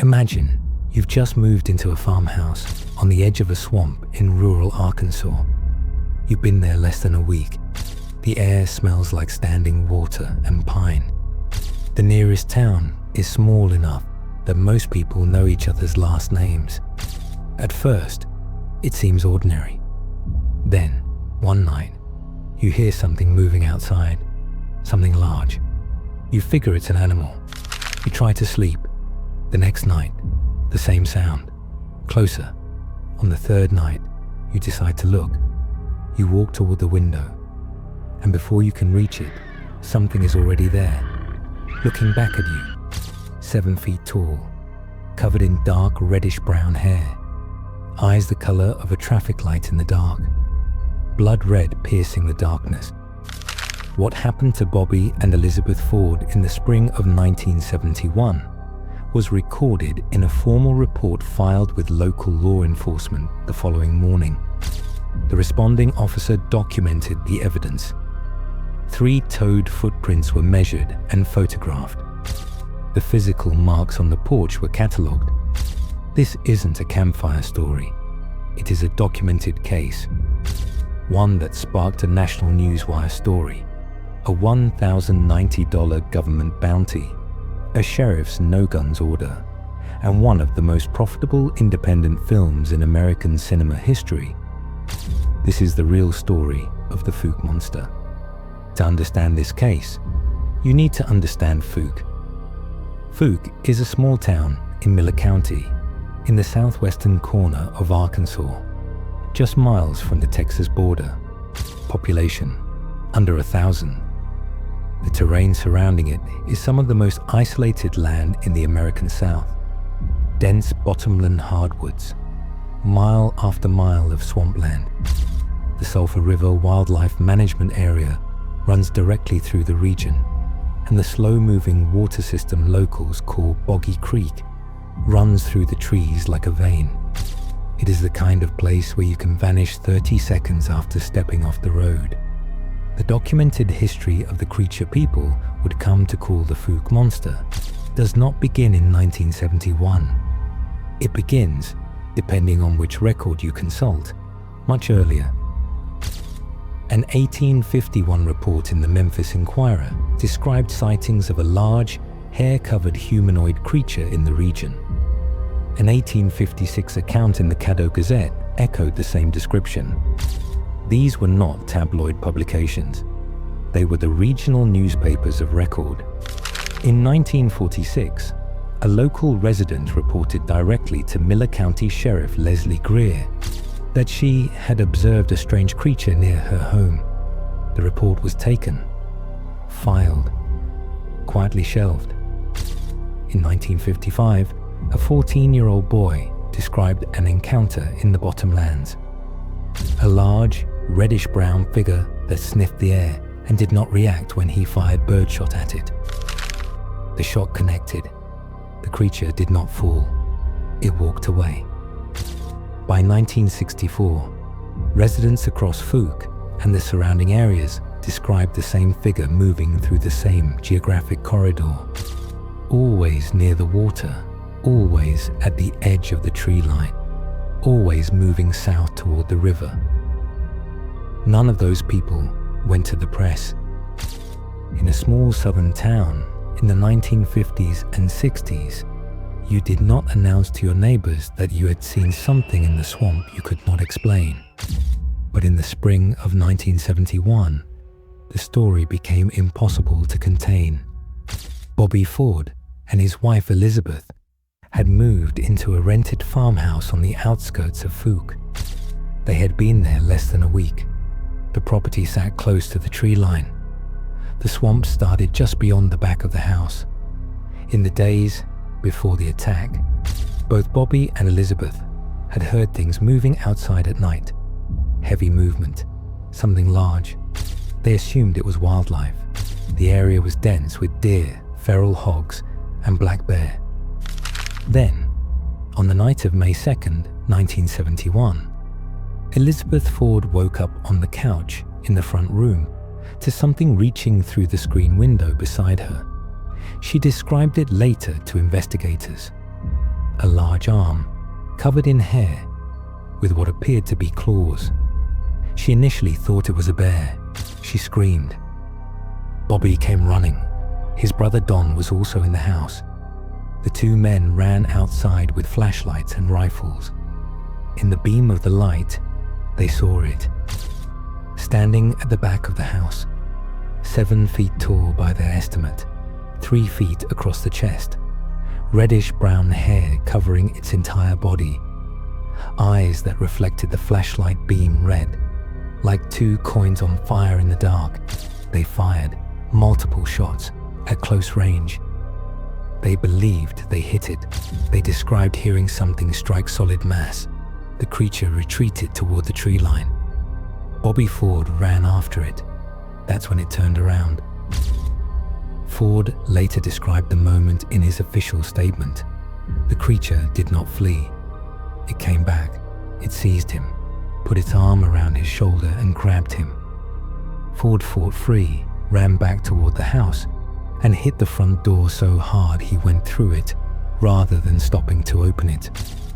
Imagine you've just moved into a farmhouse on the edge of a swamp in rural Arkansas. You've been there less than a week. The air smells like standing water and pine. The nearest town is small enough that most people know each other's last names. At first, it seems ordinary. Then, one night, you hear something moving outside, something large. You figure it's an animal. You try to sleep. The next night, the same sound, closer. On the third night, you decide to look. You walk toward the window, and before you can reach it, something is already there, looking back at you, 7 feet tall, covered in dark reddish-brown hair, eyes the color of a traffic light in the dark, blood red piercing the darkness. What happened to Bobby and Elizabeth Ford in the spring of 1971 was recorded in a formal report filed with local law enforcement the following morning. The responding officer documented the evidence. 3 toed footprints were measured and photographed. The physical marks on the porch were catalogued. This isn't a campfire story. It is a documented case. One that sparked a national newswire story, a $1,090 government bounty, a sheriff's no-guns order, and one of the most profitable independent films in American cinema history. This is the real story of the Fouke Monster. To understand this case, you need to understand Fouke. Fouke is a small town in Miller County, in the southwestern corner of Arkansas, just miles from the Texas border. Population, under 1,000. The terrain surrounding it is some of the most isolated land in the American South. Dense bottomland hardwoods, mile after mile of swampland. The Sulphur River Wildlife Management Area runs directly through the region, and the slow-moving water system locals call Boggy Creek runs through the trees like a vein. It is the kind of place where you can vanish 30 seconds after stepping off the road. The documented history of the creature people would come to call the Fouke Monster does not begin in 1971. It begins, depending on which record you consult, much earlier. An 1851 report in the Memphis Inquirer described sightings of a large, hair-covered humanoid creature in the region. An 1856 account in the Caddo Gazette echoed the same description. These were not tabloid publications. They were the regional newspapers of record. In 1946, a local resident reported directly to Miller County Sheriff Leslie Greer that she had observed a strange creature near her home. The report was taken, filed, quietly shelved. In 1955, a 14-year-old boy described an encounter in the bottomlands. A large, reddish-brown figure that sniffed the air and did not react when he fired birdshot at it. The shot connected. The creature did not fall. It walked away. By 1964, residents across Fouke and the surrounding areas described the same figure moving through the same geographic corridor, always near the water, always at the edge of the tree line, always moving south toward the river. None of those people went to the press. In a small southern town in the 1950s and 60s, you did not announce to your neighbors that you had seen something in the swamp you could not explain. But in the spring of 1971, the story became impossible to contain. Bobby Ford and his wife Elizabeth had moved into a rented farmhouse on the outskirts of Fouke. They had been there less than a week. The property sat close to the tree line. The swamp started just beyond the back of the house. In the days before the attack, both Bobby and Elizabeth had heard things moving outside at night. Heavy movement, something large. They assumed it was wildlife. The area was dense with deer, feral hogs, and black bear. Then, on the night of May 2nd, 1971, Elizabeth Ford woke up on the couch in the front room to something reaching through the screen window beside her. She described it later to investigators. a large arm, covered in hair, with what appeared to be claws. She initially thought it was a bear. She screamed. Bobby came running. His brother Don was also in the house. The two men ran outside with flashlights and rifles. In the beam of the light, they saw it. Standing at the back of the house, 7 feet tall by their estimate, 3 feet across the chest, reddish-brown hair covering its entire body, eyes that reflected the flashlight beam red, like 2 coins on fire in the dark. They fired multiple shots at close range. They believed they hit it. They described hearing something strike solid mass. The creature retreated toward the tree line. Bobby Ford ran after it. That's when it turned around. Ford later described the moment in his official statement. The creature did not flee. It came back. It seized him, put its arm around his shoulder and grabbed him. Ford fought free, ran back toward the house, and hit the front door so hard he went through it, rather than stopping to open it.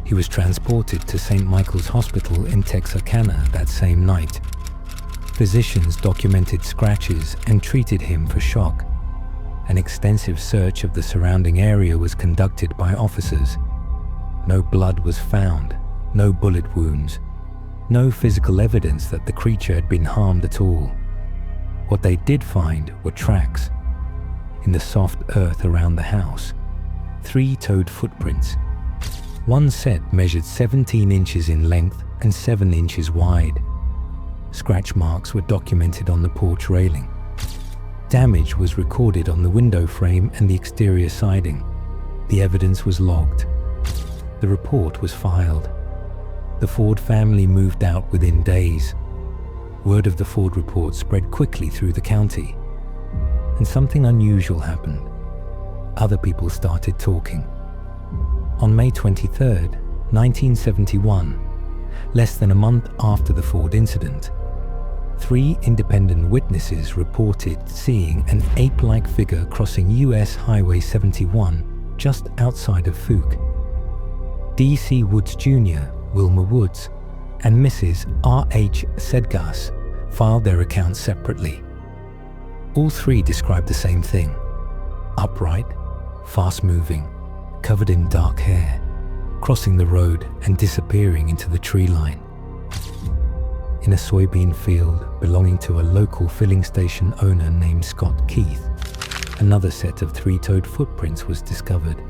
He was transported to St. Michael's Hospital in Texarkana that same night. Physicians documented scratches and treated him for shock. An extensive search of the surrounding area was conducted by officers. No blood was found, no bullet wounds, no physical evidence that the creature had been harmed at all. What they did find were tracks. In the soft earth around the house, 3-toed footprints. One set measured 17 inches in length and 7 inches wide. Scratch marks were documented on the porch railing. Damage was recorded on the window frame and the exterior siding. The evidence was logged. The report was filed. The Ford family moved out within days. Word of the Ford report spread quickly through the county. And something unusual happened. Other people started talking. On May 23, 1971, less than a month after the Ford incident, 3 independent witnesses reported seeing an ape-like figure crossing US Highway 71 just outside of Fouke. D.C. Woods Jr., Wilma Woods, and Mrs. R.H. Sedgas filed their accounts separately. All 3 described the same thing: upright, fast-moving, covered in dark hair, crossing the road and disappearing into the tree line. In a soybean field belonging to a local filling station owner named Scott Keith, another set of 3-toed footprints was discovered.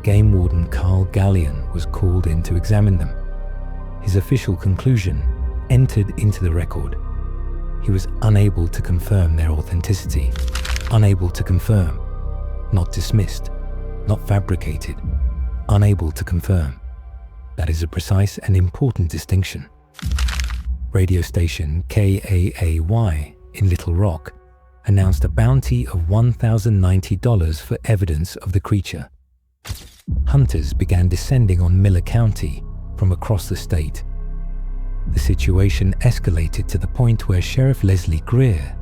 Game warden Carl Gallion was called in to examine them. His official conclusion entered into the record. He was unable to confirm their authenticity. Unable to confirm. Not dismissed. Not fabricated. Unable to confirm. That is a precise and important distinction. Radio station KAAY in Little Rock announced a bounty of $1,090 for evidence of the creature. Hunters began descending on Miller County from across the state. The situation escalated to the point where Sheriff Leslie Greer,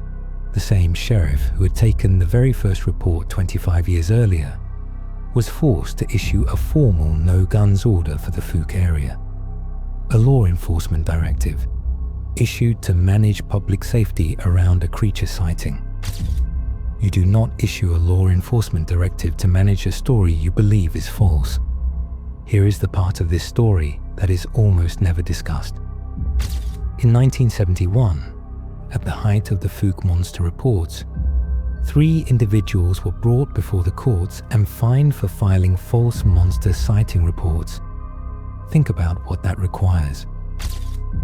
the same sheriff who had taken the very first report 25 years earlier, was forced to issue a formal no-guns order for the Fouke area, a law enforcement directive issued to manage public safety around a creature sighting. You do not issue a law enforcement directive to manage a story you believe is false. Here is the part of this story that is almost never discussed. In 1971, at the height of the Fouke Monster reports, 3 individuals were brought before the courts and fined for filing false monster sighting reports. Think about what that requires.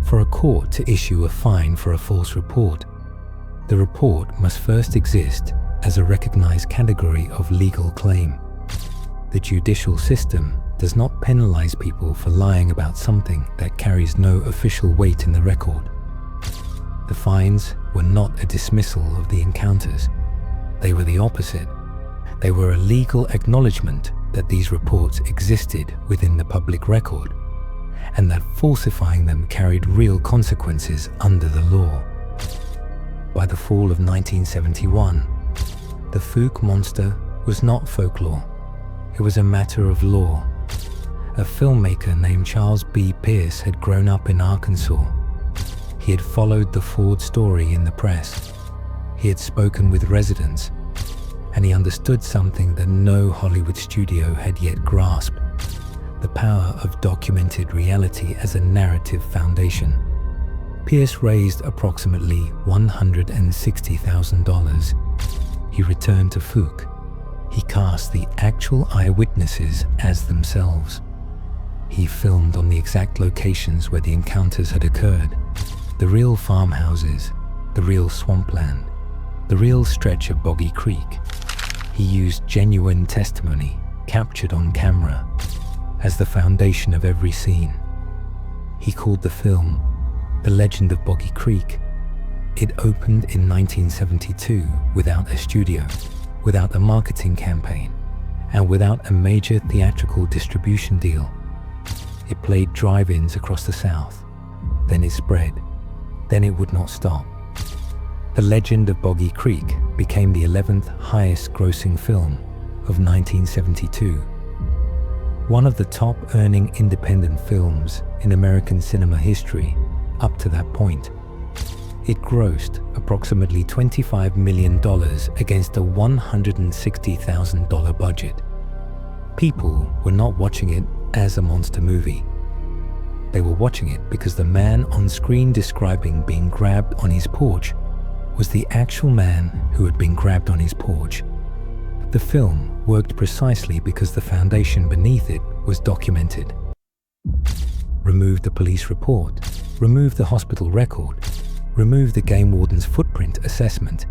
For a court to issue a fine for a false report, the report must first exist as a recognized category of legal claim. The judicial system does not penalize people for lying about something that carries no official weight in the record. The fines were not a dismissal of the encounters. They were the opposite. They were a legal acknowledgement that these reports existed within the public record, and that falsifying them carried real consequences under the law. By the fall of 1971, the Fouke Monster was not folklore. It was a matter of law. a filmmaker named Charles B. Pierce had grown up in Arkansas. He had followed the Ford story in the press. He had spoken with residents, and he understood something that no Hollywood studio had yet grasped: the power of documented reality as a narrative foundation. Pierce raised approximately $160,000. He returned to Fouke. He cast the actual eyewitnesses as themselves. He filmed on the exact locations where the encounters had occurred: the real farmhouses, the real swampland, the real stretch of Boggy Creek. He used genuine testimony captured on camera as the foundation of every scene. He called the film The Legend of Boggy Creek. It opened in 1972 without a studio, without a marketing campaign, and without a major theatrical distribution deal. It played drive-ins across the South. Then it spread. Then it would not stop. The Legend of Boggy Creek became the 11th highest grossing film of 1972. One of the top earning independent films in American cinema history up to that point. It grossed approximately $25 million against a $160,000 budget. People were not watching it as a monster movie. They were watching it because the man on screen describing being grabbed on his porch was the actual man who had been grabbed on his porch. The film worked precisely because the foundation beneath it was documented. Remove the police report, remove the hospital record, remove the game warden's footprint assessment,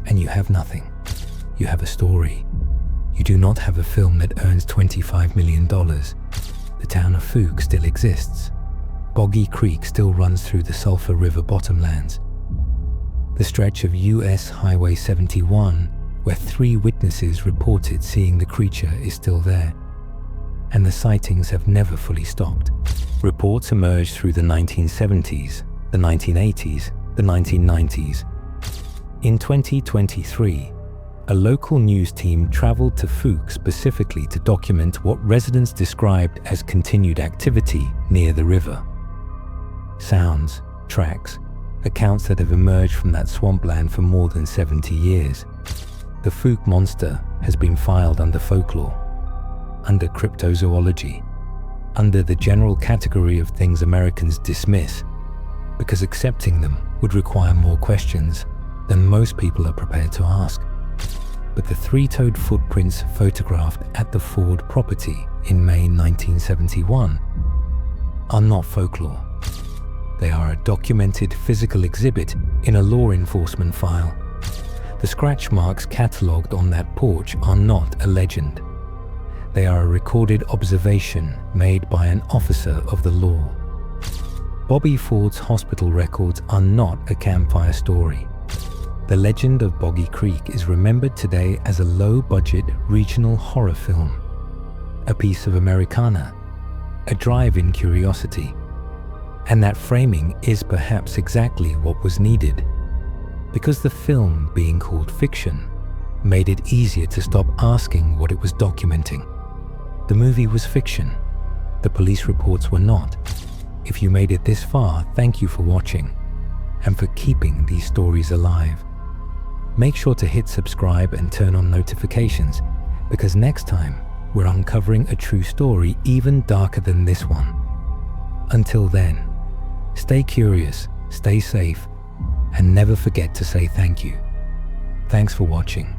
and you have nothing. You have a story. You do not have a film that earns $25 million. The town of Fouke still exists. Boggy Creek still runs through the Sulphur River bottomlands. The stretch of US Highway 71, where 3 witnesses reported seeing the creature, is still there. And the sightings have never fully stopped. Reports emerged through the 1970s, the 1980s, the 1990s. In 2023, a local news team traveled to Fouke specifically to document what residents described as continued activity near the river. Sounds, tracks, accounts that have emerged from that swampland for more than 70 years. The Fouke Monster has been filed under folklore, under cryptozoology, under the general category of things Americans dismiss, because accepting them would require more questions than most people are prepared to ask. But the 3-toed footprints photographed at the Ford property in May 1971 are not folklore. They are a documented physical exhibit in a law enforcement file. The scratch marks catalogued on that porch are not a legend. They are a recorded observation made by an officer of the law. Bobby Ford's hospital records are not a campfire story. The Legend of Boggy Creek is remembered today as a low-budget regional horror film, a piece of Americana, a drive-in curiosity. And that framing is perhaps exactly what was needed, because the film, being called fiction, made it easier to stop asking what it was documenting. The movie was fiction. The police reports were not. If you made it this far, thank you for watching and for keeping these stories alive. Make sure to hit subscribe and turn on notifications, because next time we're uncovering a true story even darker than this one. Until then, stay curious, stay safe, and never forget to say thank you. Thanks for watching.